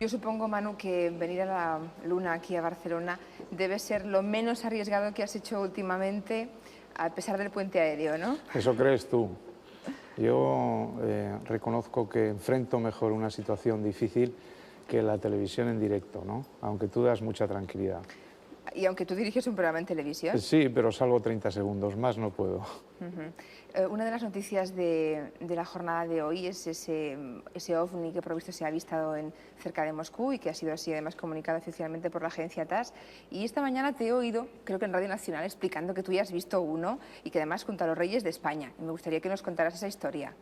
Yo supongo, Manu, que venir a la Luna aquí a Barcelona debe ser lo menos arriesgado que has hecho últimamente, a pesar del puente aéreo, ¿no? Eso crees tú. Yo reconozco que enfrento mejor una situación difícil que la televisión en directo, ¿no? Aunque tú das mucha tranquilidad. Y aunque tú diriges un programa en televisión. Sí, pero salgo 30 segundos, más no puedo. Una de las noticias de la jornada de hoy es ese ovni que por lo visto se ha avistado cerca de Moscú y que ha sido así además comunicado oficialmente por la agencia TASS. Y esta mañana te he oído, creo que en Radio Nacional, explicando que tú ya has visto uno y que además junto a los reyes de España. Y me gustaría que nos contaras esa historia.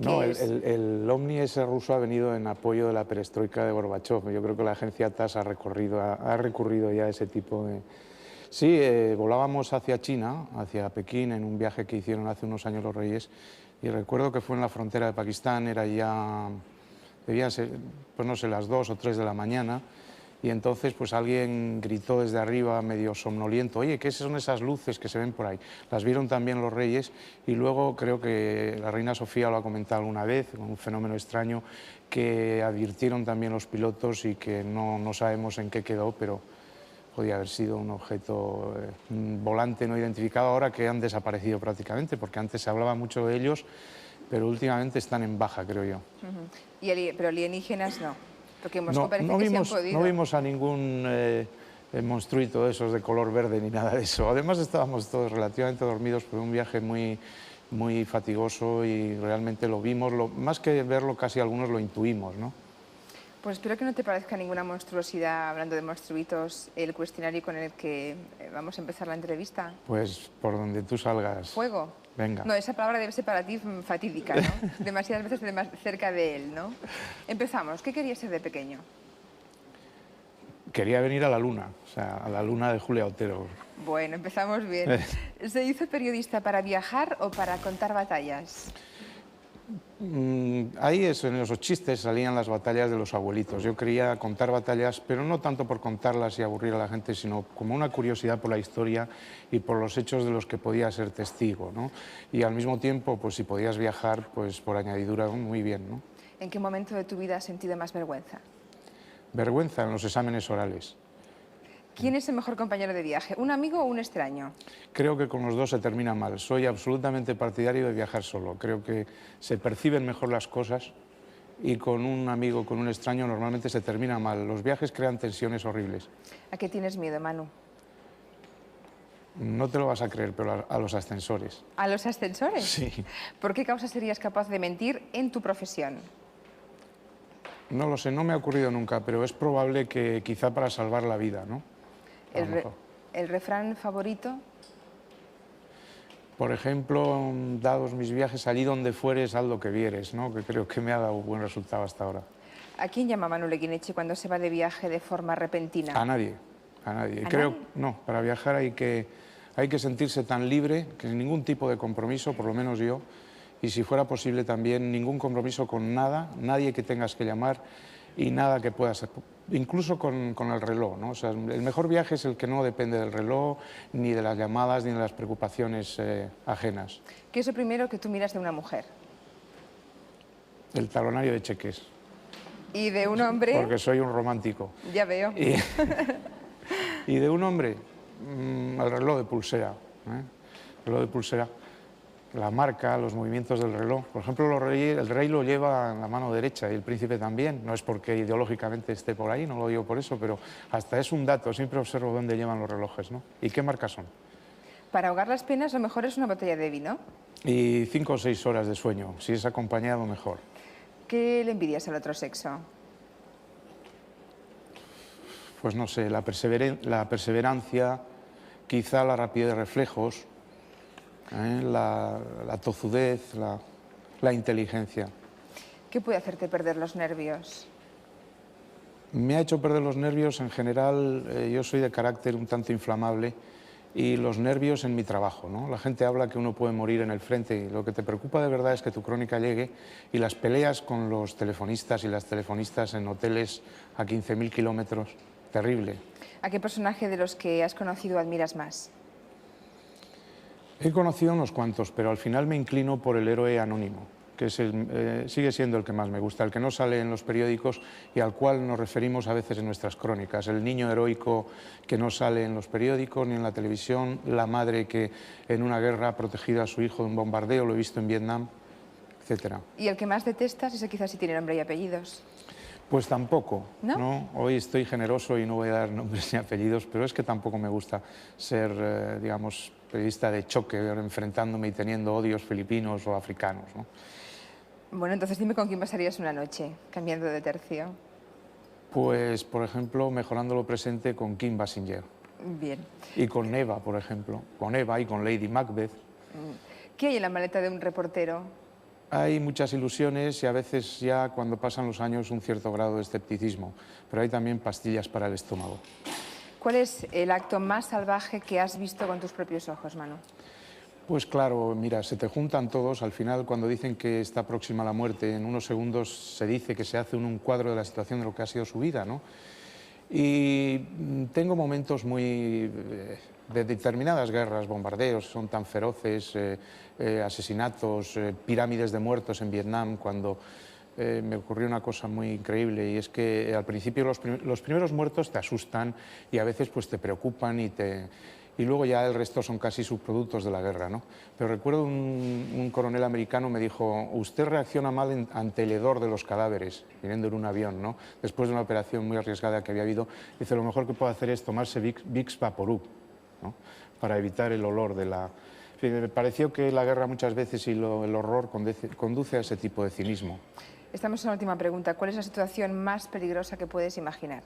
No, el ovni ese ruso ha venido en apoyo de la perestroika de Gorbachov. Yo creo que la agencia TASS ha recurrido ya a ese tipo de... Sí, volábamos hacia China, hacia Pekín, en un viaje que hicieron hace unos años los reyes, y recuerdo que fue en la frontera de Pakistán, era ya, debían ser, pues no sé, las 2 o 3 de la mañana, y entonces pues alguien gritó desde arriba, medio somnoliento, oye, ¿qué son esas luces que se ven por ahí? Las vieron también los reyes, y luego creo que la reina Sofía lo ha comentado alguna vez, un fenómeno extraño, que advirtieron también los pilotos y que no sabemos en qué quedó, pero podía haber sido un objeto volante no identificado, ahora que han desaparecido prácticamente, porque antes se hablaba mucho de ellos, pero últimamente están en baja, creo yo. Pero alienígenas no, porque en Moscú parece que se han podido. No vimos a ningún monstruito de esos de color verde ni nada de eso. Además estábamos todos relativamente dormidos por un viaje muy fatigoso y realmente lo vimos, más que verlo casi algunos lo intuimos, ¿no? Pues espero que no te parezca ninguna monstruosidad, hablando de monstruitos, el cuestionario con el que vamos a empezar la entrevista. Pues por donde tú salgas. ¿Fuego? Venga. No, esa palabra debe ser para ti fatídica, ¿no? Demasiadas veces cerca de él, ¿no? Empezamos. ¿Qué querías ser de pequeño? Quería venir a la Luna, o sea, a la Luna de Julia Otero. Bueno, empezamos bien. ¿Se hizo periodista para viajar o para contar batallas? Ahí en esos chistes salían las batallas de los abuelitos. Yo quería contar batallas, pero no tanto por contarlas y aburrir a la gente, sino como una curiosidad por la historia y por los hechos de los que podía ser testigo, ¿no? Y al mismo tiempo, pues si podías viajar, pues por añadidura, muy bien, ¿no? ¿En qué momento de tu vida has sentido más vergüenza? Vergüenza en los exámenes orales. ¿Quién es el mejor compañero de viaje, un amigo o un extraño? Creo que con los dos se termina mal. Soy absolutamente partidario de viajar solo. Creo que se perciben mejor las cosas y con un amigo, con un extraño, normalmente se termina mal. Los viajes crean tensiones horribles. ¿A qué tienes miedo, Manu? No te lo vas a creer, pero a los ascensores. ¿A los ascensores? Sí. ¿Por qué causa serías capaz de mentir en tu profesión? No lo sé, no me ha ocurrido nunca, pero es probable que quizá para salvar la vida, ¿no? ¿El refrán favorito? Por ejemplo, dados mis viajes, allí donde fueres, haz lo que vieres, ¿no? Que creo que me ha dado buen resultado hasta ahora. ¿A quién llama Manu Leguineche cuando se va de viaje de forma repentina? A nadie, a nadie. ¿A Creo, nadie? no, para viajar hay que sentirse tan libre, que sin ningún tipo de compromiso, por lo menos yo, y si fuera posible también ningún compromiso con nada, nadie que tengas que llamar y nada que puedas, incluso con el reloj, ¿no? O sea, el mejor viaje es el que no depende del reloj, ni de las llamadas, ni de las preocupaciones ajenas. ¿Qué es lo primero que tú miras de una mujer? El talonario de cheques. ¿Y de un hombre? Porque soy un romántico. Ya veo. Y de un hombre, el reloj de pulsera. El reloj de pulsera. La marca, los movimientos del reloj. Por ejemplo, el rey lo lleva en la mano derecha y el príncipe también. No es porque ideológicamente esté por ahí, no lo digo por eso, pero hasta es un dato. Siempre observo dónde llevan los relojes, ¿no? ¿Y qué marcas son? Para ahogar las penas lo mejor es una botella de vino. Y 5 o 6 horas de sueño. Si es acompañado, mejor. ¿Qué le envidias al otro sexo? Pues no sé, la perseverancia, quizá la rapidez de reflejos, la tozudez, la inteligencia. ¿Qué puede hacerte perder los nervios? Me ha hecho perder los nervios en general, yo soy de carácter un tanto inflamable y los nervios en mi trabajo, ¿no? La gente habla que uno puede morir en el frente y lo que te preocupa de verdad es que tu crónica llegue y las peleas con los telefonistas y las telefonistas en hoteles a 15.000 kilómetros, terrible. ¿A qué personaje de los que has conocido admiras más? He conocido unos cuantos, pero al final me inclino por el héroe anónimo, que es sigue siendo el que más me gusta, el que no sale en los periódicos y al cual nos referimos a veces en nuestras crónicas. El niño heroico que no sale en los periódicos ni en la televisión, la madre que en una guerra ha protegido a su hijo de un bombardeo, lo he visto en Vietnam, etcétera. ¿Y el que más detestas? Ese quizás sí tiene nombre y apellidos. Pues tampoco, ¿No? ¿no? Hoy estoy generoso y no voy a dar nombres ni apellidos, pero es que tampoco me gusta ser, digamos, periodista de choque, enfrentándome y teniendo odios filipinos o africanos, ¿no? Bueno, entonces dime con quién pasarías una noche, cambiando de tercio. Pues, por ejemplo, mejorando lo presente con Kim Basinger. Bien. Y con Eva, por ejemplo. Con Eva y con Lady Macbeth. ¿Qué hay en la maleta de un reportero? Hay muchas ilusiones y a veces ya cuando pasan los años un cierto grado de escepticismo, pero hay también pastillas para el estómago. ¿Cuál es el acto más salvaje que has visto con tus propios ojos, Manu? Pues claro, mira, se te juntan todos, al final cuando dicen que está próxima la muerte, en unos segundos se dice que se hace un cuadro de la situación de lo que ha sido su vida, ¿no? Y tengo momentos muy de determinadas guerras, bombardeos, son tan feroces, asesinatos, pirámides de muertos en Vietnam, cuando me ocurrió una cosa muy increíble y es que al principio los primeros muertos te asustan y a veces pues te preocupan y luego ya el resto son casi subproductos de la guerra, ¿no? Pero recuerdo un coronel americano me dijo, usted reacciona mal ante el hedor de los cadáveres, viniendo en un avión, ¿no? Después de una operación muy arriesgada que había habido, dice, lo mejor que puede hacer es tomarse Vicks Vaporub, ¿no? Para evitar el olor de la... Me pareció que la guerra muchas veces y el horror conduce a ese tipo de cinismo. Estamos en la última pregunta. ¿Cuál es la situación más peligrosa que puedes imaginar?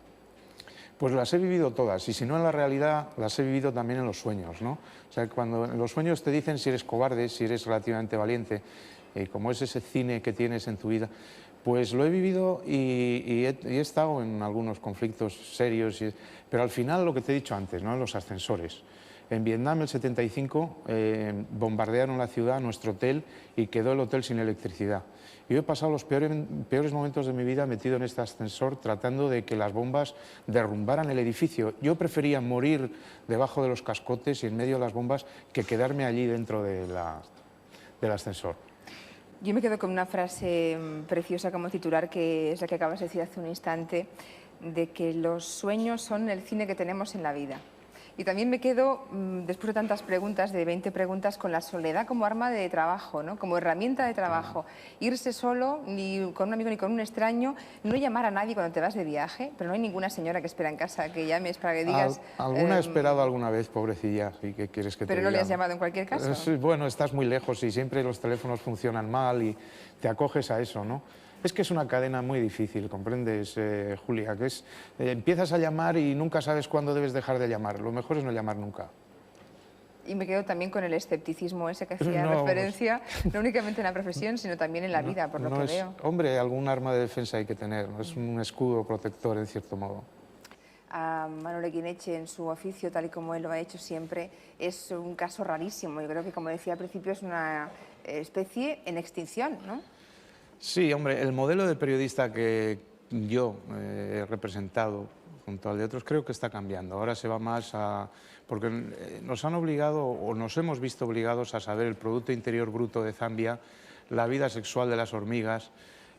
Pues las he vivido todas, y si no en la realidad, las he vivido también en los sueños, ¿no? O sea, cuando en los sueños te dicen si eres cobarde, si eres relativamente valiente, como es ese cine que tienes en tu vida, pues lo he vivido y he estado en algunos conflictos serios, pero al final lo que te he dicho antes, ¿no? En los ascensores. En Vietnam, el 75, bombardearon la ciudad, nuestro hotel, y quedó el hotel sin electricidad. Yo he pasado los peores momentos de mi vida metido en este ascensor tratando de que las bombas derrumbaran el edificio. Yo prefería morir debajo de los cascotes y en medio de las bombas que quedarme allí dentro del ascensor. Yo me quedo con una frase preciosa como titular, que es la que acabas de decir hace un instante, de que los sueños son el cine que tenemos en la vida. Y también me quedo, después de tantas preguntas, de 20 preguntas, con la soledad como arma de trabajo, ¿no? Como herramienta de trabajo. Irse solo, ni con un amigo ni con un extraño, no llamar a nadie cuando te vas de viaje, pero no hay ninguna señora que espera en casa que llames para que digas... Alguna he esperado alguna vez, pobrecilla, y ¿qué quieres que te diga? Pero no le has llamado en cualquier caso. Bueno, estás muy lejos y siempre los teléfonos funcionan mal y te acoges a eso, ¿no? Es que es una cadena muy difícil, ¿comprendes, Julia? Que empiezas a llamar y nunca sabes cuándo debes dejar de llamar. Lo mejor es no llamar nunca. Y me quedo también con el escepticismo ese que hacía referencia, no únicamente en la profesión, sino también en la vida, por lo que veo. Hombre, algún arma de defensa hay que tener, ¿no? Es un escudo protector, en cierto modo. A Manol Eguineche, en su oficio, tal y como él lo ha hecho siempre, es un caso rarísimo. Yo creo que, como decía al principio, es una especie en extinción, ¿no? Sí, hombre, el modelo de periodista que yo he representado junto al de otros creo que está cambiando. Ahora se va más a... porque nos han obligado o nos hemos visto obligados a saber el Producto Interior Bruto de Zambia, la vida sexual de las hormigas,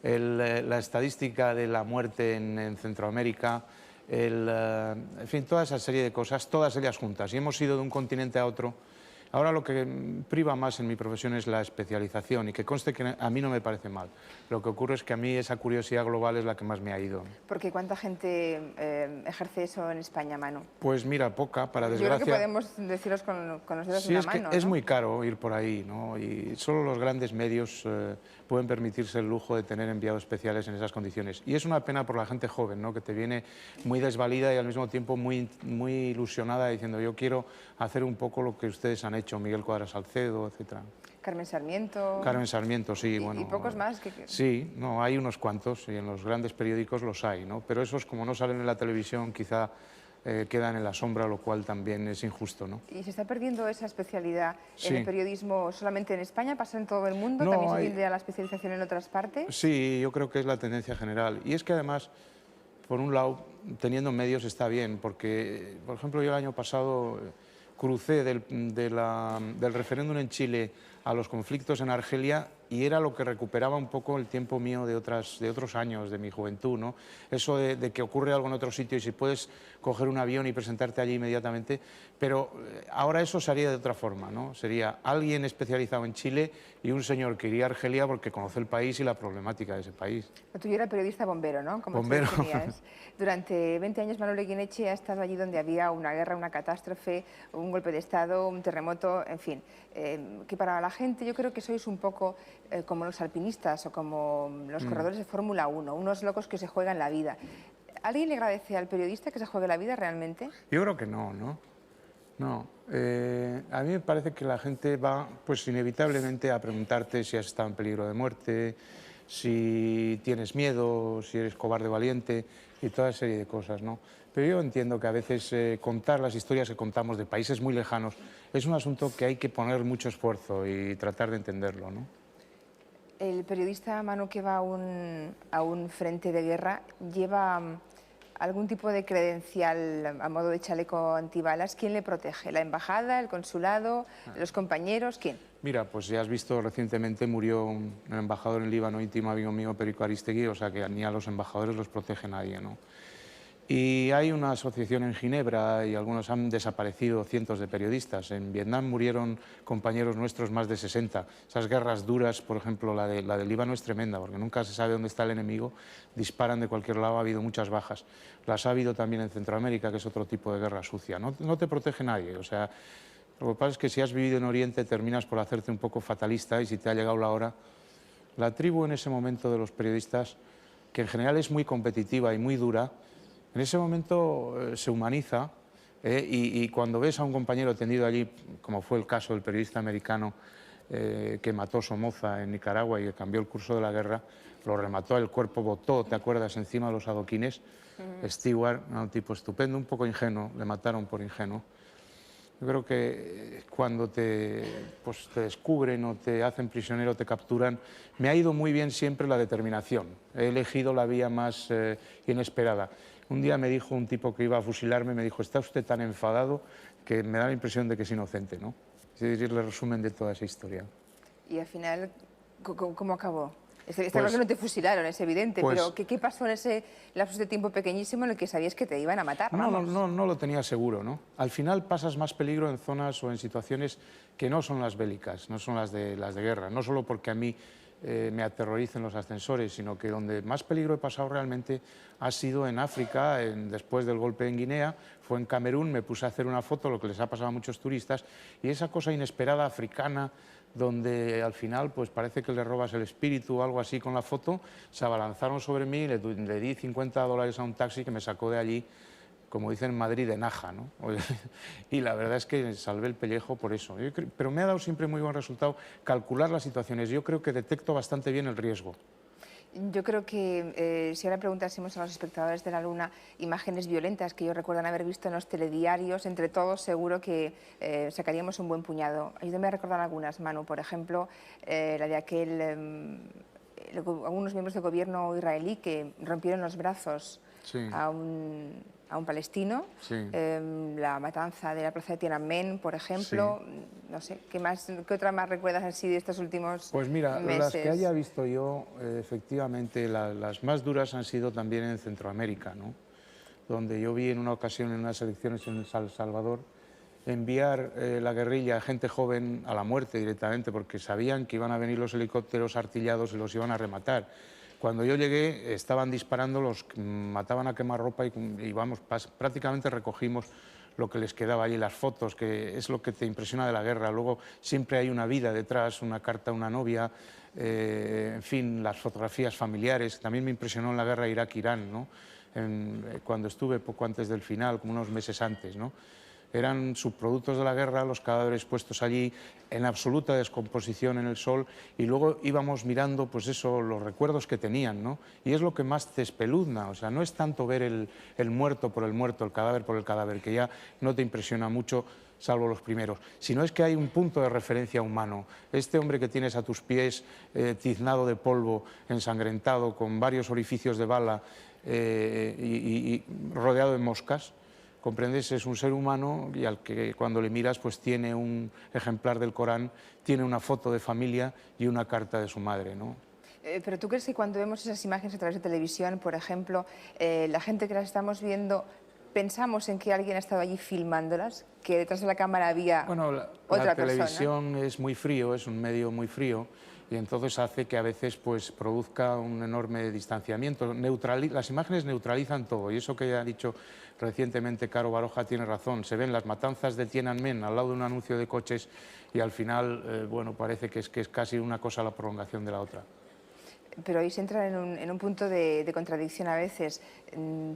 la estadística de la muerte en Centroamérica, en fin, toda esa serie de cosas, todas ellas juntas. Y hemos ido de un continente a otro. Ahora lo que priva más en mi profesión es la especialización y que conste que a mí no me parece mal. Lo que ocurre es que a mí esa curiosidad global es la que más me ha ido. Porque ¿cuánta gente ejerce eso en España, Manu? Pues mira, poca, para desgracia. Yo creo que podemos deciros con los dedos sí, de una mano, ¿no? Es muy caro ir por ahí, ¿no? Y solo los grandes medios pueden permitirse el lujo de tener enviados especiales en esas condiciones. Y es una pena por la gente joven, ¿no? Que te viene muy desvalida y al mismo tiempo muy ilusionada diciendo yo quiero hacer un poco lo que ustedes han hecho, Miguel Cuadra Salcedo, etcétera. Carmen Sarmiento. Carmen Sarmiento, sí, bueno. ¿Y pocos más? Sí, no, hay unos cuantos y en los grandes periódicos los hay, ¿no? Pero esos, como no salen en la televisión, quizá quedan en la sombra, lo cual también es injusto, ¿no? ¿Y se está perdiendo esa especialidad sí. en el periodismo solamente en España? ¿Pasa en todo el mundo? No, ¿También se tiende a la especialización en otras partes? Sí, yo creo que es la tendencia general. Y es que además, por un lado, teniendo medios está bien, porque, por ejemplo, yo el año pasado crucé del referéndum en Chile a los conflictos en Argelia y era lo que recuperaba un poco el tiempo mío de otros años, de mi juventud, ¿no? Eso de que ocurre algo en otro sitio y si puedes coger un avión y presentarte allí inmediatamente, pero ahora eso se haría de otra forma, ¿no? Sería alguien especializado en Chile y un señor que iría a Argelia porque conoce el país y la problemática de ese país. Tú eras periodista bombero, ¿no? Como tú Bombero. definías. Durante 20 años Manuel Eguineche ha estado allí donde había una guerra, una catástrofe, un golpe de Estado, un terremoto, en fin. Que para la gente yo creo que sois un poco como los alpinistas o como los corredores de Fórmula 1, unos locos que se juegan la vida. ¿Alguien le agradece al periodista que se juegue la vida realmente? Yo creo que no, ¿no? No. A mí me parece que la gente va, pues inevitablemente, a preguntarte si has estado en peligro de muerte, si tienes miedo, si eres cobarde o valiente y toda serie de cosas, ¿no? Pero yo entiendo que a veces contar las historias que contamos de países muy lejanos es un asunto que hay que poner mucho esfuerzo y tratar de entenderlo, ¿no? El periodista Manu que va a un frente de guerra lleva algún tipo de credencial a modo de chaleco antibalas. ¿Quién le protege? ¿La embajada, el consulado, los compañeros? ¿Quién? Mira, pues ya has visto recientemente murió un embajador en Líbano, íntimo amigo mío, Perico Aristegui, o sea que ni a los embajadores los protege nadie, ¿no? Y hay una asociación en Ginebra y algunos han desaparecido cientos de periodistas. En Vietnam murieron compañeros nuestros más de 60. Esas guerras duras, por ejemplo, la de Líbano es tremenda porque nunca se sabe dónde está el enemigo, disparan de cualquier lado, ha habido muchas bajas. Las ha habido también en Centroamérica, que es otro tipo de guerra sucia. No te protege nadie, o sea, lo que pasa es que si has vivido en Oriente terminas por hacerte un poco fatalista y si te ha llegado la hora. La tribu en ese momento de los periodistas, que en general es muy competitiva y muy dura, en ese momento se humaniza y cuando ves a un compañero tendido allí, como fue el caso del periodista americano que mató Somoza en Nicaragua y que cambió el curso de la guerra, lo remató, el cuerpo botó, ¿te acuerdas?, encima de los adoquines. Stewart, un tipo estupendo, un poco ingenuo, le mataron por ingenuo. Yo creo que cuando pues te descubren o te hacen prisionero, te capturan, me ha ido muy bien siempre la determinación. He elegido la vía más inesperada. Un día me dijo un tipo que iba a fusilarme, me dijo, está usted tan enfadado que me da la impresión de que es inocente, ¿no? Es decir, el resumen de toda esa historia. Y al final, ¿cómo acabó? Está claro que no te fusilaron, es evidente, pero ¿qué pasó en ese lapso de tiempo pequeñísimo en el que sabías que te iban a matar? No lo tenía seguro, ¿no? Al final pasas más peligro en zonas o en situaciones que no son las bélicas, no son las de guerra, no solo porque a mí me aterroricen los ascensores, sino que donde más peligro he pasado realmente ha sido en África, después del golpe en Guinea, fue en Camerún, me puse a hacer una foto, lo que les ha pasado a muchos turistas, y esa cosa inesperada africana, donde al final pues parece que le robas el espíritu o algo así con la foto, se abalanzaron sobre mí y le di $50 a un taxi que me sacó de allí, como dicen en Madrid, de naja, ¿no? Y la verdad es que salvé el pellejo por eso. Pero me ha dado siempre muy buen resultado calcular las situaciones. Yo creo que detecto bastante bien el riesgo. Yo creo que si ahora preguntásemos a los espectadores de la Luna imágenes violentas que ellos recuerdan haber visto en los telediarios, entre todos seguro que sacaríamos un buen puñado. Ayúdame a recordar algunas, Manu. Por ejemplo, la de algunos miembros del gobierno israelí que rompieron los brazos a un palestino, la matanza de la plaza de Tiananmen, por ejemplo, no sé, ¿qué otra más recuerdas así de estos últimos meses? Pues mira, las que haya visto yo, efectivamente, las más duras han sido también en Centroamérica, ¿no? Donde yo vi en una ocasión, en unas elecciones en El Salvador, enviar la guerrilla, gente joven, a la muerte directamente, porque sabían que iban a venir los helicópteros artillados y los iban a rematar. Cuando yo llegué estaban disparando, los mataban a quemarropa y vamos, prácticamente recogimos lo que les quedaba allí, las fotos, que es lo que te impresiona de la guerra. Luego siempre hay una vida detrás, una carta a una novia, en fin, las fotografías familiares. También me impresionó en la guerra Irak-Irán, ¿no? Cuando estuve poco antes del final, como unos meses antes, ¿no? Eran subproductos de la guerra, los cadáveres puestos allí en absoluta descomposición en el sol y luego íbamos mirando pues eso, los recuerdos que tenían, ¿no? Y es lo que más te espeluzna, o sea, no es tanto ver el muerto por el muerto, el cadáver por el cadáver, que ya no te impresiona mucho, salvo los primeros, sino es que hay un punto de referencia humano. Este hombre que tienes a tus pies, tiznado de polvo, ensangrentado, con varios orificios de bala y rodeado de moscas, ¿comprendes? Es un ser humano y al que cuando le miras pues tiene un ejemplar del Corán, tiene una foto de familia y una carta de su madre, ¿no? Pero ¿tú crees que cuando vemos esas imágenes a través de televisión, por ejemplo, la gente que las estamos viendo, pensamos en que alguien ha estado allí filmándolas, que detrás de la cámara había Bueno, la otra televisión persona? es muy frío, es un medio muy frío y entonces hace que a veces pues produzca un enorme distanciamiento. Las imágenes neutralizan todo y eso que ha dicho recientemente Caro Baroja tiene razón. Se ven las matanzas de Tiananmen al lado de un anuncio de coches y al final, bueno, parece que es casi una cosa la prolongación de la otra. Pero ahí se entra en un punto de contradicción a veces.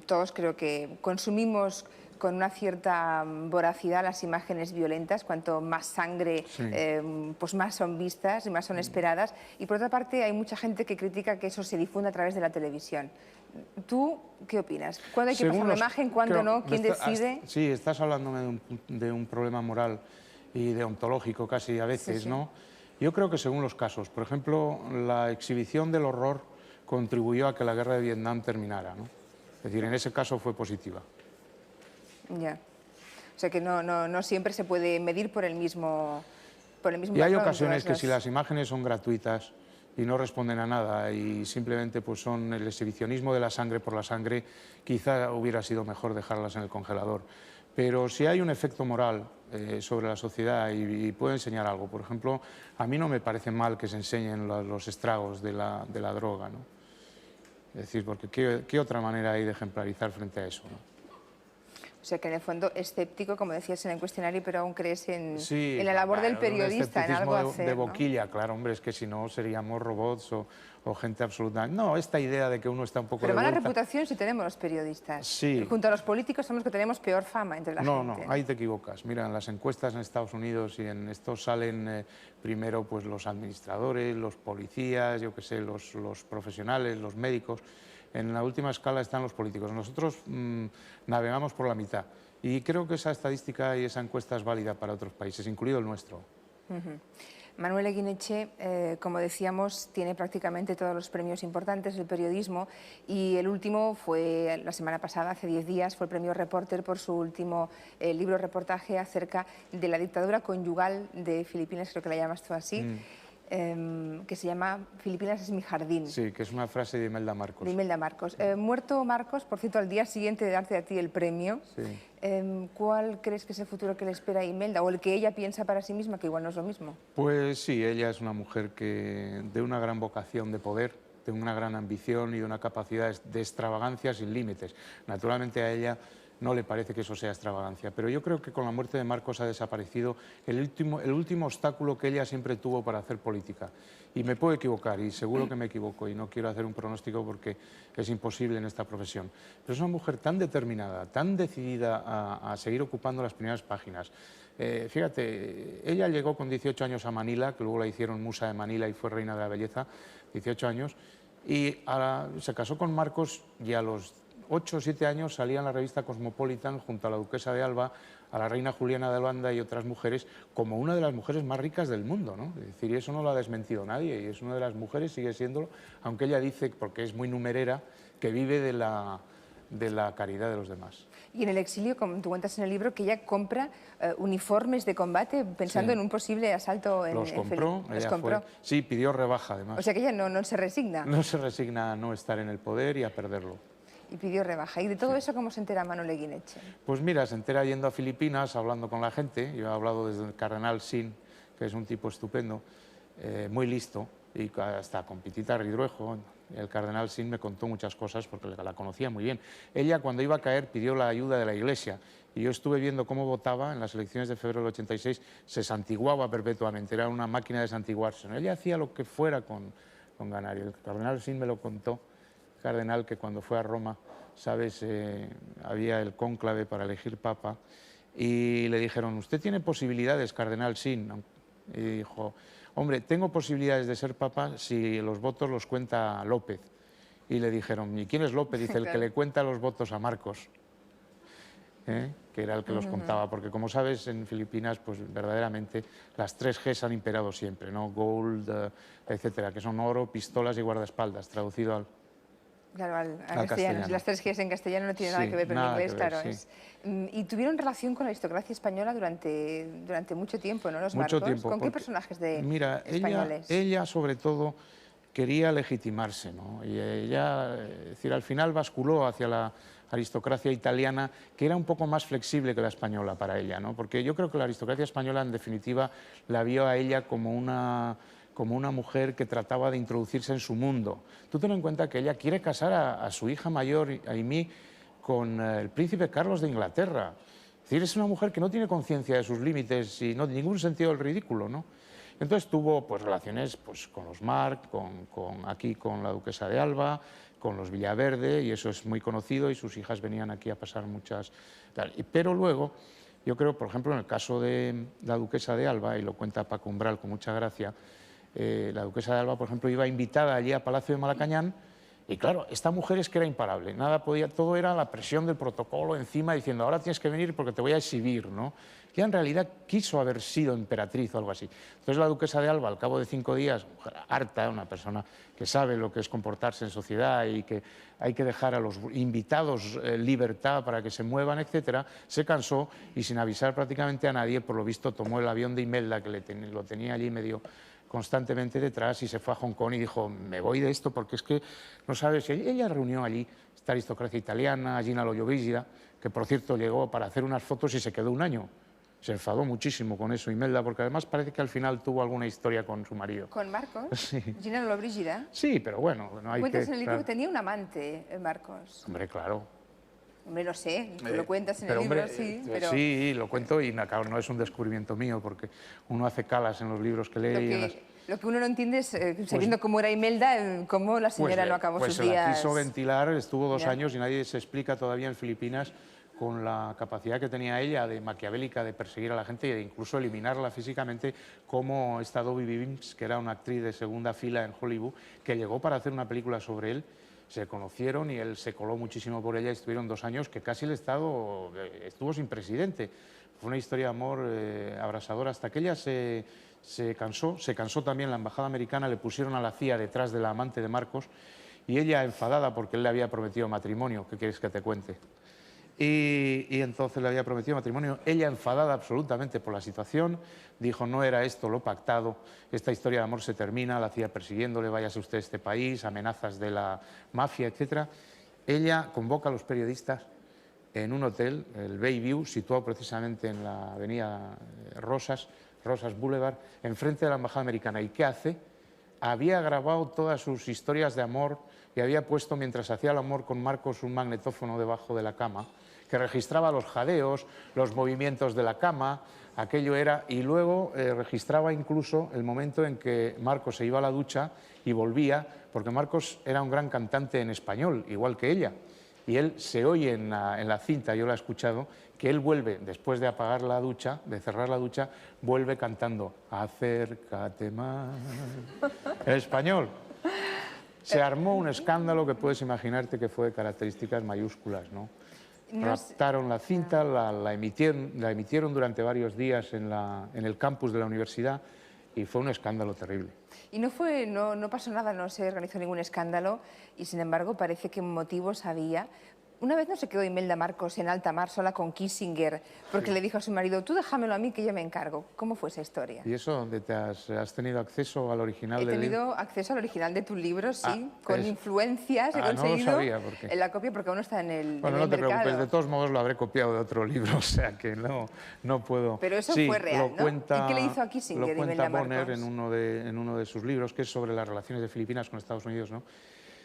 Todos creo que consumimos con una cierta voracidad las imágenes violentas, cuanto más sangre, Sí. pues más son vistas y más son esperadas. Y por otra parte hay mucha gente que critica que eso se difunda a través de la televisión. ¿Tú qué opinas? ¿Cuándo hay que pasar la imagen? ¿Cuándo no? ¿Quién decide? Sí, estás hablándome de un problema moral y deontológico casi a veces, Sí, sí. ¿no? Yo creo que según los casos. Por ejemplo, la exhibición del horror contribuyó a que la guerra de Vietnam terminara, ¿no? Es decir, en ese caso fue positiva. Ya. O sea que no siempre se puede medir por el mismo Y hay patrón ocasiones todas que si las... las imágenes son gratuitas y no responden a nada y simplemente pues son el exhibicionismo de la sangre por la sangre, quizá hubiera sido mejor dejarlas en el congelador. Pero si hay un efecto moral sobre la sociedad y puedo enseñar algo, por ejemplo, a mí no me parece mal que se enseñen los estragos de la droga, ¿no? Es decir, porque ¿qué otra manera hay de ejemplarizar frente a eso, ¿no? O sea que en el fondo escéptico, como decías en el cuestionario, pero aún crees Sí, en la labor del claro, un periodista, en algo escepticismo de hacer, ¿no? boquilla, claro, hombre, es que si no seríamos robots o gente absoluta. No, esta idea de que uno está un poco Pero de mala vuelta. reputación sí tenemos los periodistas. Sí. Junto a los políticos somos los que tenemos peor fama entre la No, gente. no, ahí te equivocas. Mira, en las encuestas en Estados Unidos y en esto salen primero pues los administradores, los policías, yo qué sé, los profesionales, los médicos. En la última escala están los políticos. Nosotros navegamos por la mitad. Y creo que esa estadística y esa encuesta es válida para otros países, incluido el nuestro. Manuel Eguineche, como decíamos, tiene prácticamente todos los premios importantes del periodismo y el último fue la semana pasada, hace 10 días, fue el premio Reporter por su último libro reportaje acerca de la dictadura conyugal de Filipinas, creo que la llamas tú así, que se llama Filipinas es mi jardín. Sí, que es una frase de Imelda Marcos. De Imelda Marcos. Muerto Marcos, por cierto, al día siguiente de darte a ti el premio, Sí. ¿Cuál crees que es el futuro que le espera a Imelda o el que ella piensa para sí misma, que igual no es lo mismo? Pues sí, ella es una mujer que de una gran vocación de poder, de una gran ambición y de una capacidad de extravagancia sin límites. Naturalmente a ella no le parece que eso sea extravagancia, pero yo creo que con la muerte de Marcos ha desaparecido el último obstáculo que ella siempre tuvo para hacer política. Y me puedo equivocar, y seguro que me equivoco, y no quiero hacer un pronóstico porque es imposible en esta profesión. Pero es una mujer tan determinada, tan decidida a seguir ocupando las primeras páginas. Fíjate, ella llegó con 18 años a Manila, que luego la hicieron musa de Manila y fue reina de la belleza, 18 años, y se casó con Marcos y a los 8 o 7 años salía en la revista Cosmopolitan junto a la duquesa de Alba, a la reina Juliana de Holanda y otras mujeres, como una de las mujeres más ricas del mundo, ¿no? Es decir, y eso no lo ha desmentido nadie, y es una de las mujeres, sigue siéndolo, aunque ella dice, porque es muy numerera, que vive de la caridad de los demás. Y en el exilio, como tú cuentas en el libro, que ella compra uniformes de combate pensando Sí. en un posible asalto en Los compró, Los ella compró. sí, pidió rebaja además. O sea que ella no se resigna No se resigna a no estar en el poder y a perderlo. y pidió rebaja. ¿Y de todo eso cómo se entera Manuel Eguineche? Pues mira, se entera yendo a Filipinas, hablando con la gente. Yo he hablado desde el cardenal Sin, que es un tipo estupendo, muy listo, y hasta con Pitita Ridruejo. El cardenal Sin me contó muchas cosas porque la conocía muy bien. Ella, cuando iba a caer, pidió la ayuda de la Iglesia. Y yo estuve viendo cómo votaba en las elecciones de febrero del 86. Se santiguaba perpetuamente, era una máquina de santiguarse. Ella hacía lo que fuera con ganar. Y el cardenal Sin me lo contó, cardenal, que cuando fue a Roma, sabes, había el cónclave para elegir papa y le dijeron, ¿usted tiene posibilidades, cardenal Sin? Y dijo, hombre, tengo posibilidades de ser papa si los votos los cuenta López. Y le dijeron, ¿y quién es López? Dice, el que le cuenta los votos a Marcos, que era el que los contaba, porque como sabes, en Filipinas, pues verdaderamente las 3 Gs han imperado siempre, ¿no? Gold, etcétera, que son oro, pistolas y guardaespaldas, traducido al... Claro, al al castellano. castellano. Las tres Gs en castellano no tienen nada Sí, que ver, pero en nada que inglés, ver, claro. sí. Y tuvieron relación con la aristocracia española durante mucho tiempo, ¿no? Los Mucho Marcos. tiempo. ¿Con qué Porque, personajes de mira, españoles? ella sobre todo quería legitimarse, ¿no? Y ella, es decir, al final basculó hacia la aristocracia italiana, que era un poco más flexible que la española para ella, ¿no? Porque yo creo que la aristocracia española, en definitiva, la vio a ella como una mujer que trataba de introducirse en su mundo. Tú ten en cuenta que ella quiere casar a su hija mayor, Aimee, con el príncipe Carlos de Inglaterra. Es decir, es una mujer que no tiene conciencia de sus límites y no tiene ningún sentido del ridículo, ¿no? Entonces tuvo pues, relaciones pues, con los Marc, aquí con la duquesa de Alba, con los Villaverde, y eso es muy conocido, y sus hijas venían aquí a pasar muchas... Pero luego, yo creo, por ejemplo, en el caso de la duquesa de Alba, y lo cuenta Paco Umbral con mucha gracia, la duquesa de Alba, por ejemplo, iba invitada allí a Palacio de Malacañán, y claro, esta mujer es que era imparable, nada podía, todo era la presión del protocolo encima, diciendo, ahora tienes que venir porque te voy a exhibir, ¿no? Ella en realidad quiso haber sido emperatriz o algo así. Entonces la duquesa de Alba, al cabo de 5 días, mujer harta, una persona que sabe lo que es comportarse en sociedad y que hay que dejar a los invitados libertad para que se muevan, etcétera, se cansó y sin avisar prácticamente a nadie, por lo visto tomó el avión de Imelda, que lo tenía allí medio constantemente detrás, y se fue a Hong Kong y dijo, me voy de esto porque es que no sabes. Ella reunió allí esta aristocracia italiana, Gina Lollobrigida, que por cierto llegó para hacer unas fotos y se quedó un año. Se enfadó muchísimo con eso Imelda, porque además parece que al final tuvo alguna historia con su marido. ¿Con Marcos? Sí. Gina Lollobrigida. Sí, pero bueno, no hay Cuentas que... en el libro claro. que tenía un amante, Marcos. Hombre, claro. Hombre, no sé, tú lo cuentas en Pero, el libro, hombre, sí, pero sí, lo cuento y claro, no es un descubrimiento mío, porque uno hace calas en los libros que lee y en las... lo que uno no entiende es, sabiendo cómo era Imelda, cómo la señora no acabó pues sus se la días. quiso ventilar, estuvo 2 Ya. años y nadie se explica todavía en Filipinas con la capacidad que tenía ella de maquiavélica de perseguir a la gente e incluso eliminarla físicamente, como esta Dobie Bivins, que era una actriz de segunda fila en Hollywood, que llegó para hacer una película sobre él. Se conocieron y él se coló muchísimo por ella y estuvieron 2 años que casi el Estado estuvo sin presidente. Fue una historia de amor abrasadora hasta que ella se cansó también la embajada americana, le pusieron a la CIA detrás de la amante de Marcos y ella enfadada porque él le había prometido matrimonio, ¿qué quieres que te cuente? Y entonces le había prometido matrimonio, ella enfadada absolutamente por la situación, dijo no era esto lo pactado, esta historia de amor se termina, la CIA persiguiéndole, váyase usted a este país, amenazas de la mafia, etc. Ella convoca a los periodistas en un hotel, el Bayview, situado precisamente en la avenida Rosas Boulevard, enfrente de la embajada americana. ¿Y qué hace? Había grabado todas sus historias de amor y había puesto, mientras hacía el amor con Marcos, un magnetófono debajo de la cama que registraba los jadeos, los movimientos de la cama, aquello era, y luego registraba incluso el momento en que Marcos se iba a la ducha y volvía, porque Marcos era un gran cantante en español, igual que ella, y él se oye en la cinta, yo la he escuchado, que él vuelve, después de apagar la ducha, de cerrar la ducha, vuelve cantando acércate más, en español. Se armó un escándalo que puedes imaginarte que fue de características mayúsculas, ¿no? Raptaron la cinta, la emitieron durante varios días en el campus de la universidad y fue un escándalo terrible. Y no pasó nada, no se organizó ningún escándalo y sin embargo parece que motivos había. Una vez no se quedó Imelda Marcos en alta mar sola con Kissinger porque le dijo a su marido, tú déjamelo a mí que yo me encargo. ¿Cómo fue esa historia? ¿Y eso dónde has tenido acceso al original del libro? He tenido acceso al original de tu libro, sí, con eso. influencias, he conseguido no lo sabía, ¿por qué? en la copia porque aún no está en el Bueno, en no el te mercado. preocupes, de todos modos lo habré copiado de otro libro, o sea que no puedo... Pero eso sí, fue real, lo ¿no? cuenta, ¿Y qué le hizo a Kissinger, lo cuenta Imelda Bonner Marcos? en uno de sus libros, que es sobre las relaciones de Filipinas con Estados Unidos, ¿no?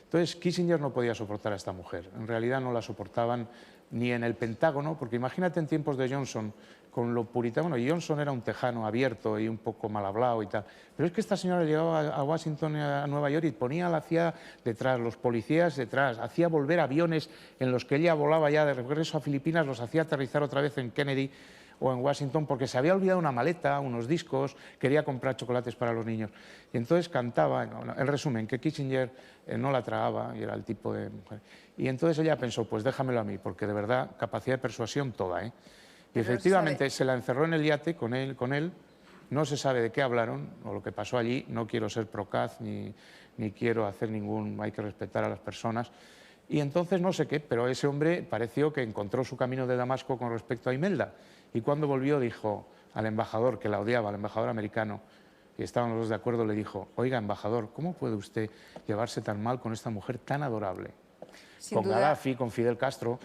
Entonces, Kissinger no podía soportar a esta mujer. En realidad no la soportaban ni en el Pentágono, porque imagínate en tiempos de Johnson, con lo puritano. Bueno, Johnson era un tejano abierto y un poco mal hablado y tal. Pero es que esta señora llegaba a Washington, a Nueva York, y ponía a la CIA detrás, los policías detrás, hacía volver aviones en los que ella volaba ya de regreso a Filipinas, los hacía aterrizar otra vez en Kennedy o en Washington porque se había olvidado una maleta, unos discos, quería comprar chocolates para los niños. Y entonces cantaba, en resumen, que Kissinger no la tragaba y era el tipo de mujer. Y entonces ella pensó, pues déjamelo a mí, porque de verdad, capacidad de persuasión toda, ¿eh? Y efectivamente se la encerró en el yate con él, no se sabe de qué hablaron o lo que pasó allí, no quiero ser procaz ni ni quiero hacer ningún, hay que respetar a las personas. Y entonces no sé qué, pero ese hombre pareció que encontró su camino de Damasco con respecto a Imelda. Y cuando volvió dijo al embajador, que la odiaba, al embajador americano, y estaban los dos de acuerdo, le dijo: oiga, embajador, ¿cómo puede usted llevarse tan mal con esta mujer tan adorable? Sin con duda. Gaddafi, con Fidel Castro.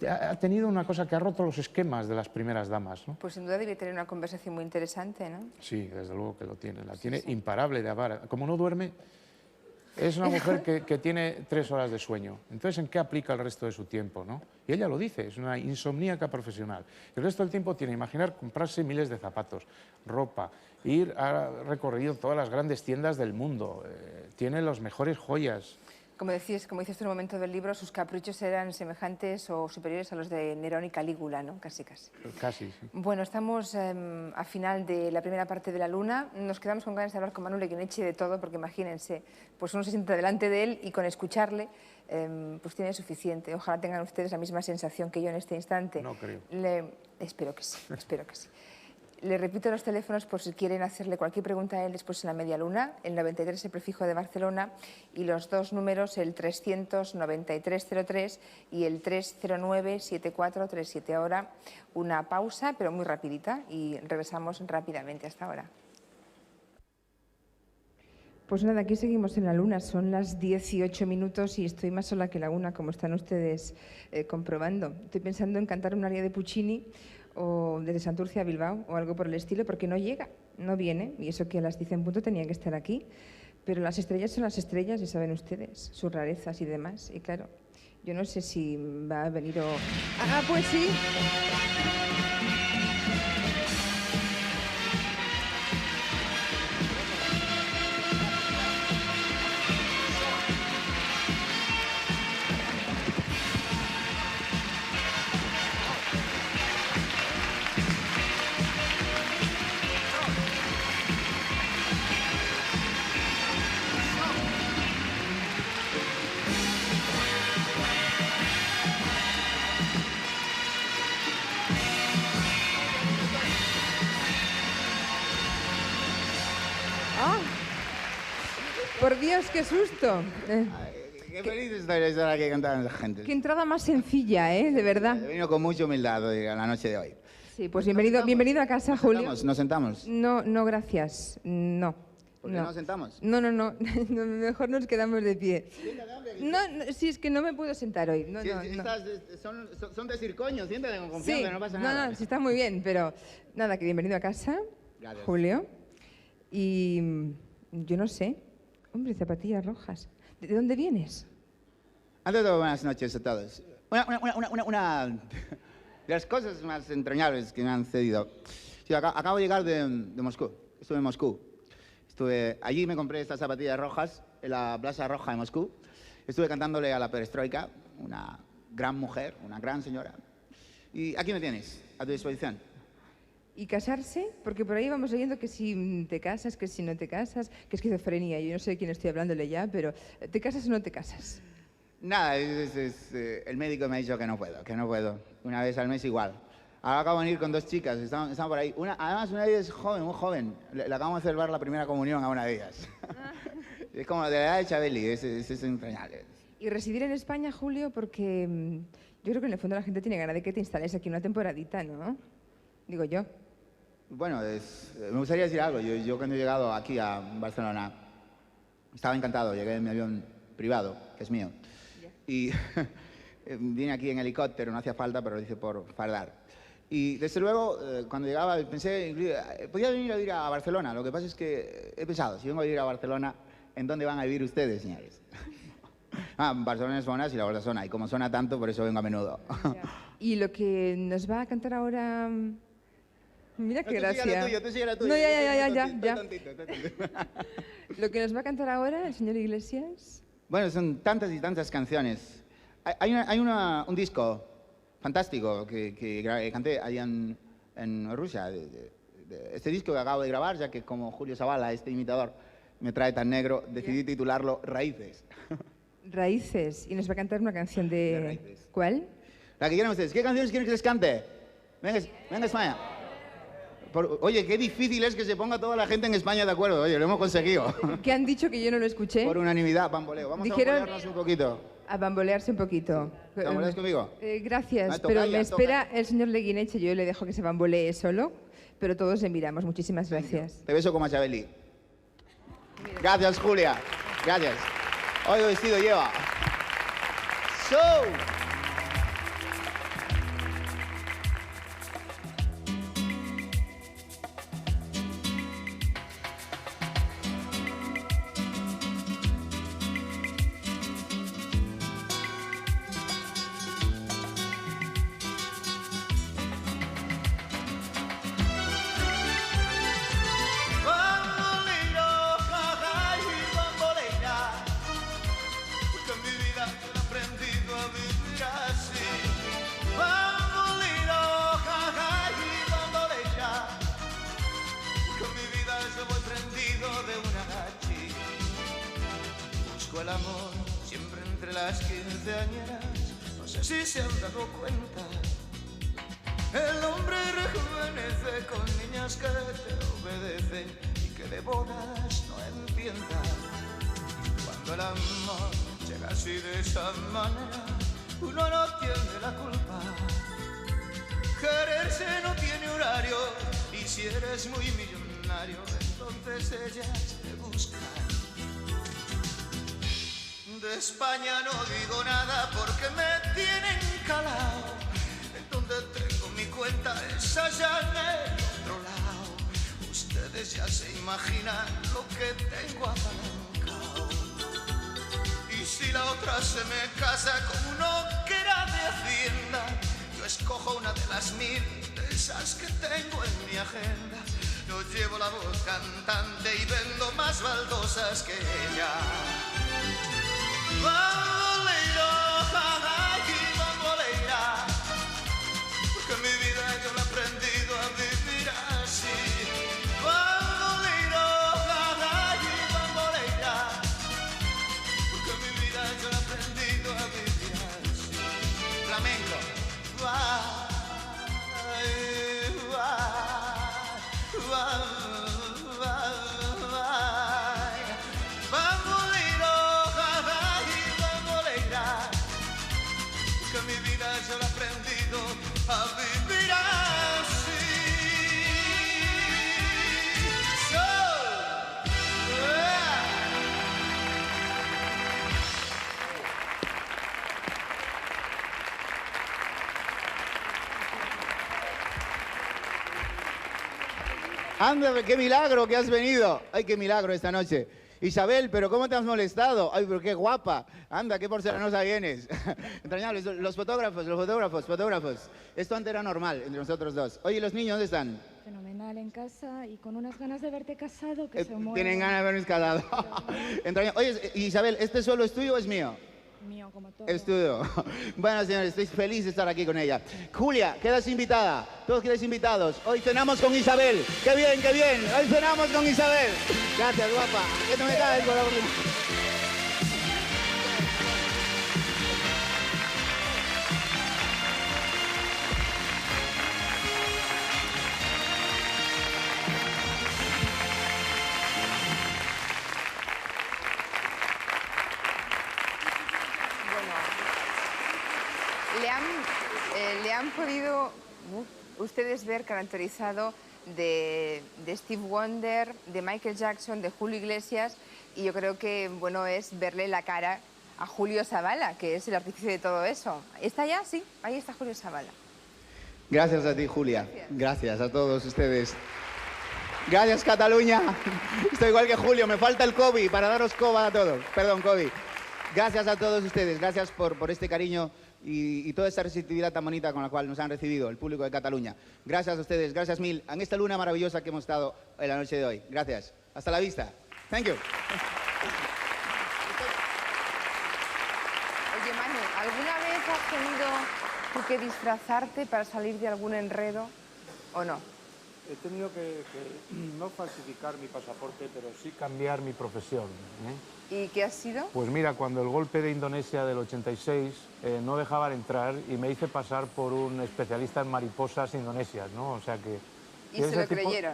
Ha tenido una cosa que ha roto los esquemas de las primeras damas, ¿no? Pues sin duda debe tener una conversación muy interesante, ¿no? Sí, desde luego que lo tiene. La tiene imparable de amar. Como no duerme, es una mujer que tiene 3 horas de sueño. Entonces, ¿en qué aplica el resto de su tiempo, no? Y ella lo dice, es una insomníaca profesional. El resto del tiempo tiene, imaginar, comprarse miles de zapatos, ropa, ha recorrido todas las grandes tiendas del mundo, tiene las mejores joyas. Como dices tú en un momento del libro, sus caprichos eran semejantes o superiores a los de Nerón y Calígula, ¿no? Casi, casi. Casi, sí. Bueno, estamos a final de la primera parte de la luna. Nos quedamos con ganas de hablar con Manuel Guineche de todo, porque imagínense, pues uno se sienta delante de él y con escucharle, pues tiene suficiente. Ojalá tengan ustedes la misma sensación que yo en este instante. No creo. Espero que sí, espero que sí. Le repito los teléfonos por si quieren hacerle cualquier pregunta a él después en la media luna. El 93 el prefijo de Barcelona y los 2 números, el 300-9303 y el 309-7437. Ahora una pausa, pero muy rapidita, y regresamos rápidamente hasta ahora. Pues nada, aquí seguimos en la luna, son las 18 minutos y estoy más sola que la una, como están ustedes comprobando. Estoy pensando en cantar un aria de Puccini o desde Santurce a Bilbao o algo por el estilo, porque no llega, no viene, y eso que a las 10 en punto tenía que estar aquí, pero las estrellas son las estrellas, y saben ustedes, sus rarezas y demás, y claro, yo no sé si va a venir o... ¡Ah, pues sí! Por Dios, qué susto. Qué feliz estoy de estar aquí cantando a la gente. Qué entrada más sencilla, de verdad. He venido con mucha humildad hoy, a la noche de hoy. Sí, pues bienvenido a casa, Julio. ¿Nos sentamos? No, gracias. No. ¿Por qué no nos sentamos? No. Mejor nos quedamos de pie. No, si es que no me puedo sentar hoy. No. Son de circoño, siéntate con confianza, Sí, no pasa nada. No, sí está muy bien, pero nada, que bienvenido a casa, Gracias. Julio. Y yo no sé, hombre, zapatillas rojas. ¿De dónde vienes? Ante todo, buenas noches a todos. Una de las cosas más entrañables que me han cedido. Sí, acabo de llegar de Moscú. Estuve en Moscú. Allí me compré estas zapatillas rojas en la Plaza Roja de Moscú. Estuve cantándole a la perestroika, una gran mujer, una gran señora. Y aquí me tienes, a tu disposición. ¿Y casarse? Porque por ahí vamos oyendo que si te casas, que si no te casas, que esquizofrenia. Yo no sé de quién estoy hablándole ya, pero ¿te casas o no te casas? Nada, el médico me ha dicho que no puedo. Una vez al mes igual. Ahora acabo de venir con 2 chicas, están por ahí. Además, una de ellas es joven, muy joven. Le acabamos de celebrar la primera comunión a una de ellas. Es como de la edad de Chabeli, es entrañable. ¿Y residir en España, Julio? Porque yo creo que en el fondo la gente tiene ganas de que te instales aquí una temporadita, ¿no? Digo yo. Bueno, me gustaría decir algo. Yo cuando he llegado aquí a Barcelona estaba encantado. Llegué en mi avión privado, que es mío. Y vine aquí en helicóptero, no hacía falta, pero lo hice por fardar. Y desde luego, cuando llegaba, pensé, podía venir a vivir a Barcelona. Lo que pasa es que he pensado, si vengo a vivir a Barcelona, ¿en dónde van a vivir ustedes, señores? Barcelona es zona y la vuelta zona. Y como suena tanto, por eso vengo a menudo. Y lo que nos va a cantar ahora... Mira qué gracia. Tú sigue lo tuyo. No, ya. Estoy tontito. Lo que nos va a cantar ahora el señor Iglesias... Bueno, son tantas y tantas canciones. Hay un disco fantástico que canté allá en Rusia. Este disco que acabo de grabar, ya que como Julio Zavala, este imitador, me trae tan negro, decidí titularlo Raíces. Raíces. Y nos va a cantar una canción de... Raíces. ¿Cuál? La que quieran ustedes. ¿Qué canciones quieren que les cante? Venga España. Oye, qué difícil es que se ponga toda la gente en España de acuerdo. Oye, lo hemos conseguido. ¿Qué han dicho que yo no lo escuché? Por unanimidad, bamboleo. Vamos Dijeron- a bambolearnos un poquito. A bambolearse un poquito. ¿Te bamboleas conmigo? Gracias, Ah, toca pero ya, me espera toca. el señor Leguineche, yo le dejo que se bambolee solo, pero todos le miramos. Muchísimas gracias. Te beso como a Chabeli. Gracias, Julia. Gracias. Hoy vestido lleva. So. Bamboleo, jaja y bambolea, porque en mi vida yo he aprendido a vivir así. Bamboleo, jaja y bambolea, porque en mi vida yo voy prendido de una gachi. Busco el amor siempre entre las quinceañeras, no sé si se han dado cuenta. El hombre rejuvenece con niñas que te obedecen y que de bodas no entiendan. Cuando el amor llega así de esa manera, uno no tiene la culpa. Quererse no tiene horario y si eres muy millonario, entonces ellas te buscan. De España no digo nada porque me tienen calado. Donde tengo mi cuenta es allá en el otro lado. Ustedes ya se imaginan lo que tengo apalancado. Y si la otra se me casa con uno que era de Hacienda, yo escojo una de las 1000 de esas que tengo en mi agenda. Yo llevo la voz cantante y vendo más baldosas que ella. Bamboleo, jaja y bambolea, porque en mi vida yo lo he aprendido a vivir así. Bamboleo, jaja y bambolea, porque en mi vida yo lo he aprendido a vivir así. Flamenco. Bamboleo, jaja y bambolea, que en mi vida yo lo he aprendido a vivir así. Anda, qué milagro que has venido. Ay, qué milagro esta noche. Isabel, pero ¿cómo te has molestado? Ay, pero qué guapa. Anda, qué porcelanosa vienes. Entrañables. Los fotógrafos. Esto antes era normal entre nosotros dos. Oye, ¿los niños dónde están? Fenomenal en casa y con unas ganas de verte casado que se mueven. Tienen ganas de vernos casado. Oye, Isabel, ¿este suelo es tuyo o es mío? Mío, como todo. Es tuyo. Bueno, señores, estoy feliz de estar aquí con ella. Julia, quedas invitada. Todos quedáis invitados. Hoy cenamos con Isabel. ¡Qué bien, qué bien! Hoy cenamos con Isabel. Gracias, guapa. Que no me caes con la última. Le han podido ustedes ver caracterizado de Steve Wonder, de Michael Jackson, de Julio Iglesias, y yo creo que bueno es verle la cara a Julio Zavala, que es el artífice de todo eso. ¿Está ya? Sí, ahí está Julio Zavala. Gracias a ti, Julia. Gracias a todos ustedes. Gracias, Cataluña. Estoy igual que Julio, me falta el COVID para daros coba a todos. Perdón, COVID. Gracias a todos ustedes, gracias por este cariño y toda esta receptividad tan bonita con la cual nos han recibido el público de Cataluña. Gracias a ustedes, gracias mil en esta luna maravillosa que hemos estado en la noche de hoy. Gracias. Hasta la vista. Thank you. Oye, Manu, ¿alguna vez has tenido tú que disfrazarte para salir de algún enredo o no? He tenido que no falsificar mi pasaporte, pero sí cambiar mi profesión. ¿Y qué ha sido? Pues mira, cuando el golpe de Indonesia del 86 no dejaban entrar y me hice pasar por un especialista en mariposas indonesias, ¿no? O sea que ¿Y se lo creyeron?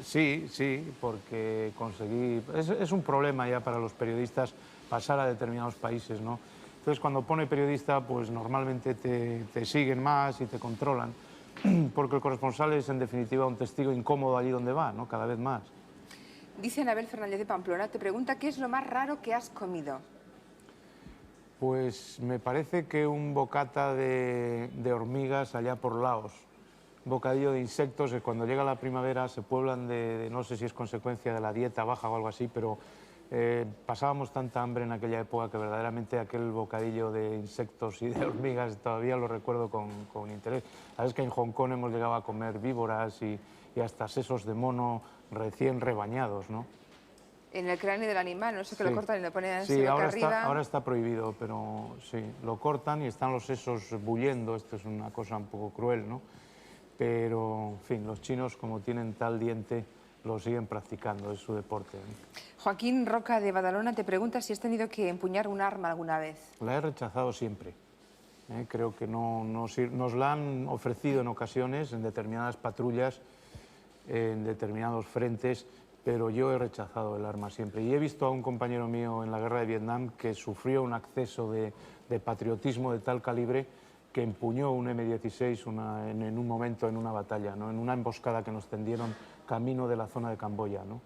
Sí, sí, porque conseguí... Es un problema ya para los periodistas pasar a determinados países, ¿no? Entonces, cuando pone periodista, pues normalmente te siguen más y te controlan, porque el corresponsal es, en definitiva, un testigo incómodo allí donde va, ¿no? Cada vez más. Dice Anabel Fernández de Pamplona, te pregunta qué es lo más raro que has comido. Pues me parece que un bocata de hormigas allá por Laos. Un bocadillo de insectos que cuando llega la primavera se pueblan no sé si es consecuencia de la dieta baja o algo así, pero pasábamos tanta hambre en aquella época que verdaderamente aquel bocadillo de insectos y de hormigas todavía lo recuerdo con interés. Sabes que en Hong Kong hemos llegado a comer víboras y hasta sesos de mono recién rebañados, ¿no? En el cráneo del animal, no sé, que Sí. lo cortan y lo ponen Sí, boca arriba. ahora está prohibido, pero sí, lo cortan y están los sesos bullendo. Esto es una cosa un poco cruel, ¿no? Pero, en fin, los chinos, como tienen tal diente, lo siguen practicando, es su deporte, ¿no? Joaquín Roca de Badalona te pregunta si has tenido que empuñar un arma alguna vez. La he rechazado siempre. Creo que nos la han ofrecido en ocasiones, en determinadas patrullas, en determinados frentes, pero yo he rechazado el arma siempre. Y he visto a un compañero mío en la guerra de Vietnam que sufrió un acceso de patriotismo de tal calibre que empuñó un M16 en un momento en una batalla, ¿no? En una emboscada que nos tendieron camino de la zona de Camboya, ¿no?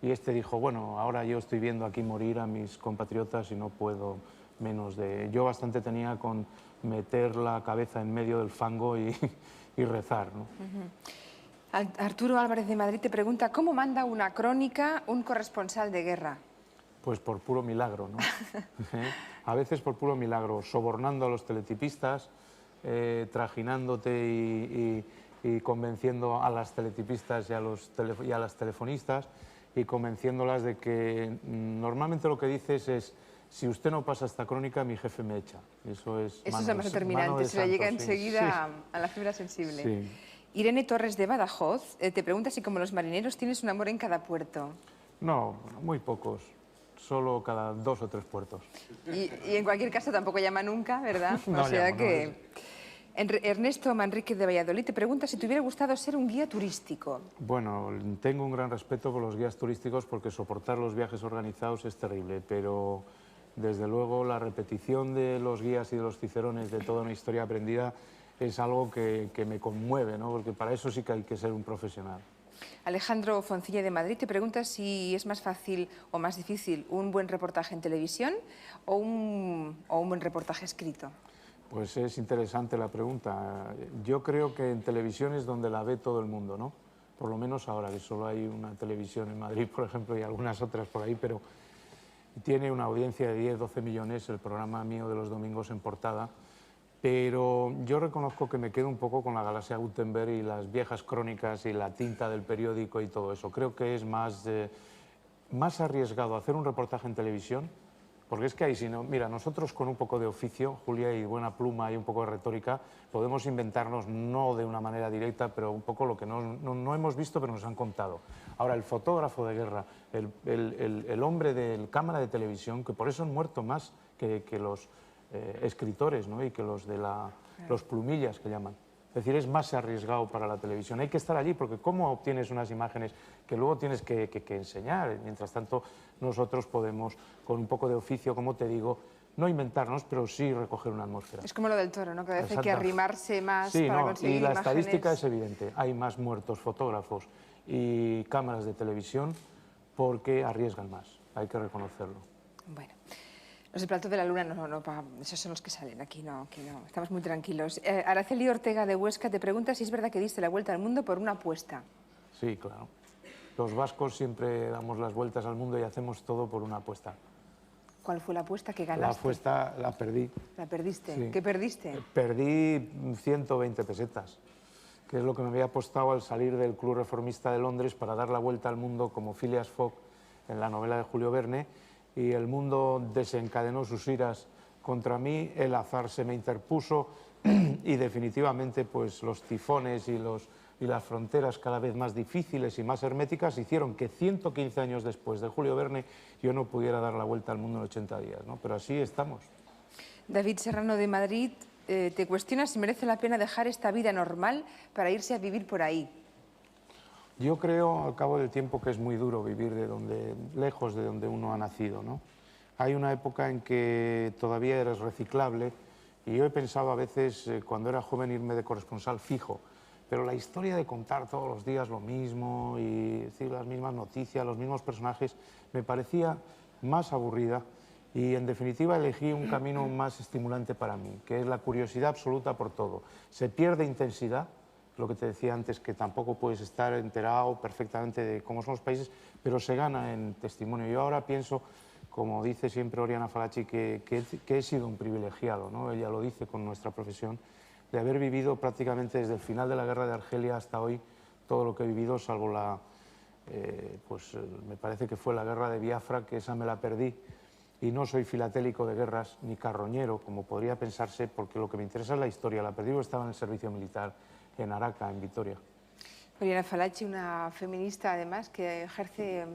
Y este dijo, bueno, ahora yo estoy viendo aquí morir a mis compatriotas y no puedo menos de... Yo bastante tenía con meter la cabeza en medio del fango y rezar, ¿no? Arturo Álvarez de Madrid te pregunta ¿cómo manda una crónica un corresponsal de guerra? Pues por puro milagro, ¿no? A veces por puro milagro, sobornando a los teletipistas, trajinándote y convenciendo a las teletipistas y a las telefonistas y convenciéndolas de que normalmente lo que dices es si usted no pasa esta crónica, mi jefe me echa. Eso es más determinante, se le llega enseguida a la fibra sensible. Sí. Irene Torres de Badajoz te pregunta si como los marineros tienes un amor en cada puerto. No, muy pocos. Solo cada 2 o 3 puertos. Y en cualquier caso tampoco llama nunca, ¿verdad? No o sea llamo, que... Ernesto Manrique de Valladolid te pregunta si te hubiera gustado ser un guía turístico. Bueno, tengo un gran respeto por los guías turísticos porque soportar los viajes organizados es terrible, pero desde luego la repetición de los guías y de los cicerones de toda una historia aprendida es algo que me conmueve, ¿no? Porque para eso sí que hay que ser un profesional. Alejandro Foncilla de Madrid te pregunta si es más fácil o más difícil un buen reportaje en televisión o un buen reportaje escrito. Pues es interesante la pregunta. Yo creo que en televisión es donde la ve todo el mundo, ¿no? Por lo menos ahora, que solo hay una televisión en Madrid, por ejemplo, y algunas otras por ahí, pero tiene una audiencia de 10, 12 millones el programa mío de los domingos en portada. Pero yo reconozco que me quedo un poco con la Galaxia Gutenberg y las viejas crónicas y la tinta del periódico y todo eso. Creo que es más arriesgado hacer un reportaje en televisión, porque es que ahí, si no, mira, nosotros con un poco de oficio, Julia, y buena pluma y un poco de retórica, podemos inventarnos, no de una manera directa, pero un poco lo que no hemos visto, pero nos han contado. Ahora, el fotógrafo de guerra, el hombre de cámara de televisión, que por eso han muerto más que los escritores, ¿no? Y que los de los plumillas que llaman. Es decir, es más arriesgado para la televisión. Hay que estar allí porque ¿cómo obtienes unas imágenes que luego tienes que enseñar? Mientras tanto, nosotros podemos, con un poco de oficio, como te digo, no inventarnos, pero sí recoger una atmósfera. Es como lo del toro, ¿no? Que a veces hay que arrimarse más para conseguir y la imágenes. estadística es evidente. Hay más muertos fotógrafos y cámaras de televisión porque arriesgan más. Hay que reconocerlo. Bueno. Los del plato de la luna esos son los que salen, aquí no, estamos muy tranquilos. Araceli Ortega de Huesca te pregunta si es verdad que diste la vuelta al mundo por una apuesta. Sí, claro. Los vascos siempre damos las vueltas al mundo y hacemos todo por una apuesta. ¿Cuál fue la apuesta que ganaste? La apuesta la perdí. ¿La perdiste? Sí. ¿Qué perdiste? Perdí 120 pesetas, que es lo que me había apostado al salir del Club Reformista de Londres para dar la vuelta al mundo como Phileas Fogg en la novela de Julio Verne, y el mundo desencadenó sus iras contra mí, el azar se me interpuso y definitivamente pues los tifones y las fronteras cada vez más difíciles y más herméticas hicieron que 115 años después de Julio Verne yo no pudiera dar la vuelta al mundo en 80 días, ¿no? Pero así estamos. David Serrano de Madrid te cuestiona si merece la pena dejar esta vida normal para irse a vivir por ahí. Yo creo, al cabo del tiempo, que es muy duro vivir lejos de donde uno ha nacido, ¿no? Hay una época en que todavía eres reciclable y yo he pensado a veces, cuando era joven, irme de corresponsal fijo, pero la historia de contar todos los días lo mismo y decir las mismas noticias, los mismos personajes, me parecía más aburrida y, en definitiva, elegí un camino más estimulante para mí, que es la curiosidad absoluta por todo. Se pierde intensidad, lo que te decía antes, que tampoco puedes estar enterado perfectamente de cómo son los países, pero se gana en testimonio. Yo ahora pienso, como dice siempre Oriana Fallaci, que he sido un privilegiado, ¿no? Ella lo dice con nuestra profesión, de haber vivido prácticamente desde el final de la guerra de Argelia hasta hoy todo lo que he vivido, salvo me parece que fue la guerra de Biafra, que esa me la perdí, y no soy filatélico de guerras ni carroñero, como podría pensarse, porque lo que me interesa es la historia. La perdí porque estaba en el servicio militar en Araca, en Vitoria. Oriana Fallaci, una feminista además que ejerce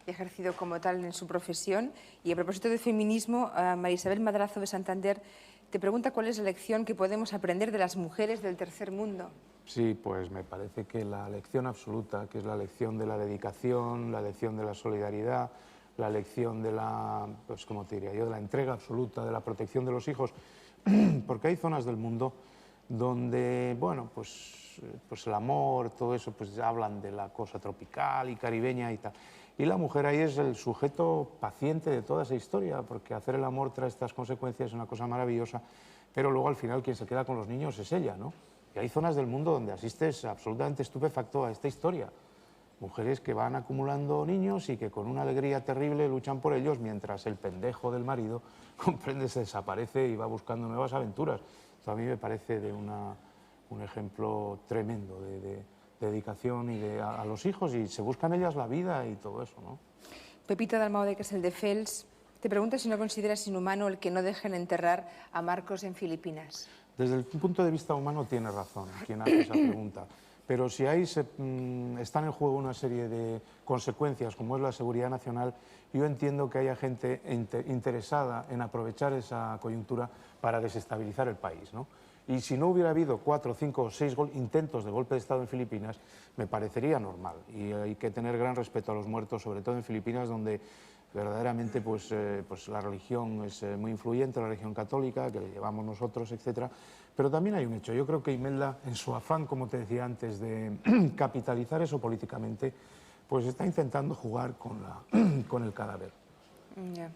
y ha ejercido como tal en su profesión. Y a propósito de feminismo, María Isabel Madrazo de Santander te pregunta cuál es la lección que podemos aprender de las mujeres del tercer mundo. Sí, pues me parece que la lección absoluta, que es la lección de la dedicación, la lección de la solidaridad, la lección de la, pues como te diría yo, de la entrega absoluta, de la protección de los hijos, porque hay zonas del mundo donde, bueno, pues el amor, todo eso, pues hablan de la cosa tropical y caribeña y tal. Y la mujer ahí es el sujeto paciente de toda esa historia, porque hacer el amor trae estas consecuencias, es una cosa maravillosa, pero luego al final quien se queda con los niños es ella, ¿no? Y hay zonas del mundo donde asistes absolutamente estupefacto a esta historia. Mujeres que van acumulando niños y que con una alegría terrible luchan por ellos, mientras el pendejo del marido, comprende, se desaparece y va buscando nuevas aventuras. Esto a mí me parece de un ejemplo tremendo de dedicación y a los hijos, y se buscan ellas la vida y todo eso, ¿no? Pepita Dalmau de Castelldefels te pregunta si no consideras inhumano el que no dejen enterrar a Marcos en Filipinas. Desde el punto de vista humano tiene razón quien hace esa pregunta, pero si ahí están en juego una serie de consecuencias, como es la seguridad nacional, yo entiendo que haya gente interesada en aprovechar esa coyuntura para desestabilizar el país, ¿no? Y si no hubiera habido 4, 5 o 6 intentos de golpe de Estado en Filipinas, me parecería normal. Y hay que tener gran respeto a los muertos, sobre todo en Filipinas, donde verdaderamente pues la religión es muy influyente, la religión católica, que le llevamos nosotros, etcétera. Pero también hay un hecho. Yo creo que Imelda, en su afán, como te decía antes, de capitalizar eso políticamente, pues está intentando jugar con el cadáver. Yeah.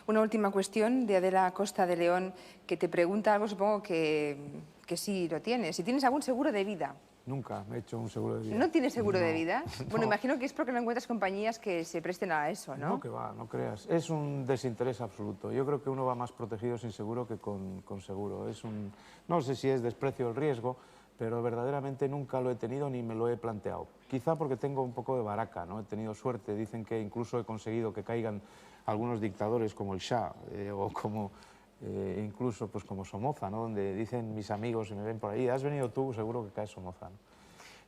Una última cuestión de Adela Costa de León, que te pregunta algo, supongo que sí lo tienes. Si tienes algún seguro de vida. Nunca me he hecho un seguro de vida. ¿No tienes seguro de vida? No. Bueno, imagino que es porque no encuentras compañías que se presten a eso, ¿no? No, que va, no creas. Es un desinterés absoluto. Yo creo que uno va más protegido sin seguro que con seguro. No sé si es desprecio del riesgo, pero verdaderamente nunca lo he tenido ni me lo he planteado. Quizá porque tengo un poco de baraca, ¿no? He tenido suerte. Dicen que incluso he conseguido que caigan algunos dictadores como el Shah o como incluso pues como Somoza, ¿no? Donde dicen mis amigos, y me ven por ahí, has venido tú, seguro que cae Somoza, ¿no?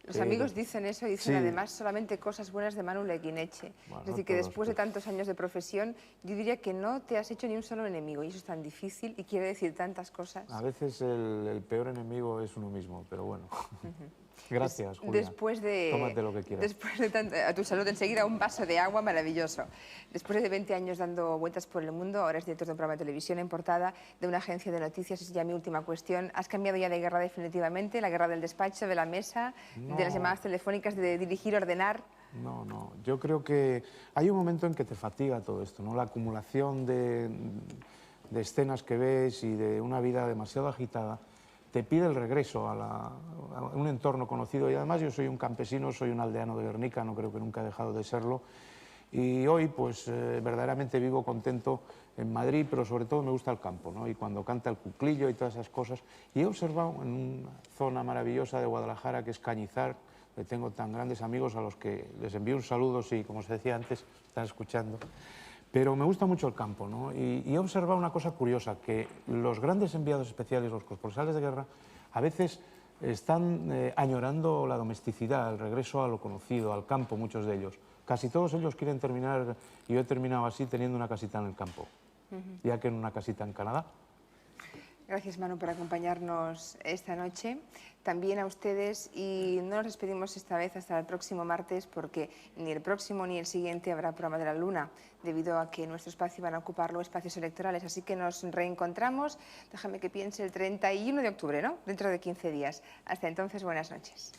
Los amigos dicen eso y dicen sí. Además solamente cosas buenas de Manu Leguineche. Bueno, es decir, que después de tantos años de profesión, yo diría que no te has hecho ni un solo enemigo, y eso es tan difícil y quiere decir tantas cosas. A veces el peor enemigo es uno mismo, pero bueno. Gracias, Julia. Tómate lo que quieras. Después de tanto, a tu salud, enseguida un vaso de agua maravilloso. Después de 20 años dando vueltas por el mundo, ahora es director de un programa de televisión en portada de una agencia de noticias. Esa es ya mi última cuestión. ¿Has cambiado ya de guerra definitivamente? ¿La guerra del despacho, de la mesa, de las llamadas telefónicas, de dirigir, ordenar? No. Yo creo que hay un momento en que te fatiga todo esto, ¿no? La acumulación de escenas que ves y de una vida demasiado agitada te pide el regreso a un entorno conocido. Y además yo soy un campesino, soy un aldeano de Guernica, no creo que nunca he dejado de serlo. Y hoy pues verdaderamente vivo contento en Madrid, pero sobre todo me gusta el campo, ¿no? Y cuando canta el cuclillo y todas esas cosas. Y he observado en una zona maravillosa de Guadalajara, que es Cañizar, que tengo tan grandes amigos a los que les envío un saludo, si, como se decía antes, están escuchando. Pero me gusta mucho el campo, ¿no? Y he observado una cosa curiosa, que los grandes enviados especiales, los corresponsales de guerra, a veces están añorando la domesticidad, el regreso a lo conocido, al campo, muchos de ellos. Casi todos ellos quieren terminar, y yo he terminado así, teniendo una casita en el campo, ya que en una casita en Canadá. Gracias, Manu, por acompañarnos esta noche. También a ustedes, y no nos despedimos esta vez hasta el próximo martes, porque ni el próximo ni el siguiente habrá programa de la Luna, debido a que nuestro espacio van a ocuparlo espacios electorales. Así que nos reencontramos, déjame que piense, el 31 de octubre, ¿no? Dentro de 15 días. Hasta entonces, buenas noches.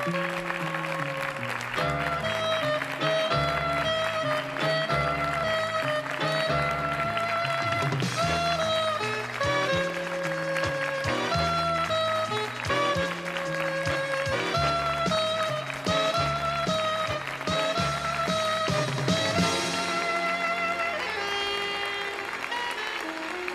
Thank you.